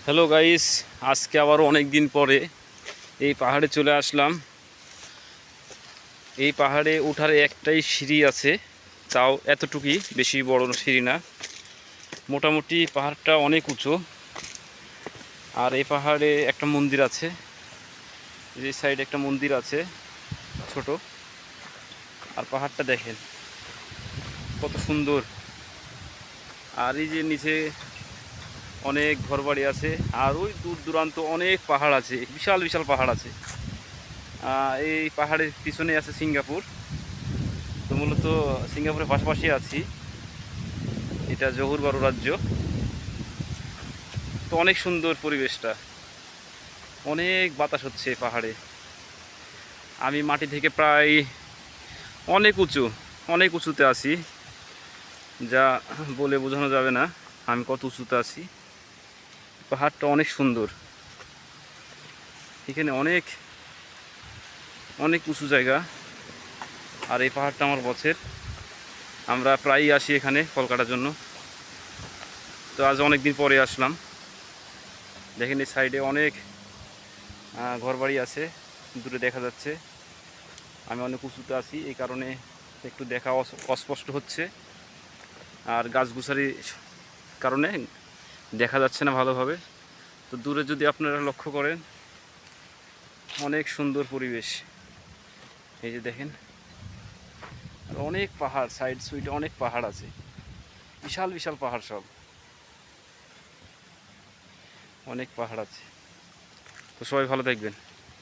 Hello guys, আজকে আবারও অনেক দিন পরে এই পাহাড়ে চলে আসলাম। এই পাহাড়ে ওঠার একটাই সিঁড়ি আছে, তাও এতটুকুই, বেশি বড় সিঁড়ি না। মোটামুটি পাহাড়টা অনেক উঁচু। আর এই পাহাড়ে একটা মন্দির আছে, এই সাইডে একটা মন্দির আছে ছোট। আর পাহাড়টা দেখেন কত সুন্দর। আর এই যে নিচে অনেক ঘরবাড়ি আছে, আর ওই দূর দূরান্ত অনেক পাহাড় আছে, বিশাল বিশাল পাহাড় আছে। এই পাহাড়ের পিছনে আছে সিঙ্গাপুর। তো মূলত সিঙ্গাপুরের পাশাপাশি আছি, এটা জহুর বারু রাজ্য। তো অনেক সুন্দর পরিবেশটা, অনেক বাতাস হচ্ছে পাহাড়ে। আমি মাটি থেকে প্রায় অনেক উঁচু, অনেক উঁচুতে আছি, যা বলে বোঝানো যাবে না আমি কত উঁচুতে আছি। পাহাড়টা অনেক সুন্দর, এখানে অনেক অনেক উঁচু জায়গা। আর এই পাহাড়টা আমার বছের, আমরা প্রায়ই আসি এখানে ফল কাটার জন্য। তো আজ অনেক দিন পরে আসলাম। দেখেন এই সাইডে অনেক ঘরবাড়ি আছে, দূরে দেখা যাচ্ছে। আমি অনেক উঁচুতে আছি, এই কারণে একটু দেখা অস্পষ্ট হচ্ছে। আর গাছগুছারির কারণে দেখা যাচ্ছে না ভালোভাবে। তো দূরে যদি আপনারা লক্ষ্য করেন, অনেক সুন্দর পরিবেশ। এই যে দেখেন, আর অনেক পাহাড়, সাইড সুইডে অনেক পাহাড় আছে, বিশাল বিশাল পাহাড়, সব অনেক পাহাড় আছে। তো সবাই ভালো থাকবেন।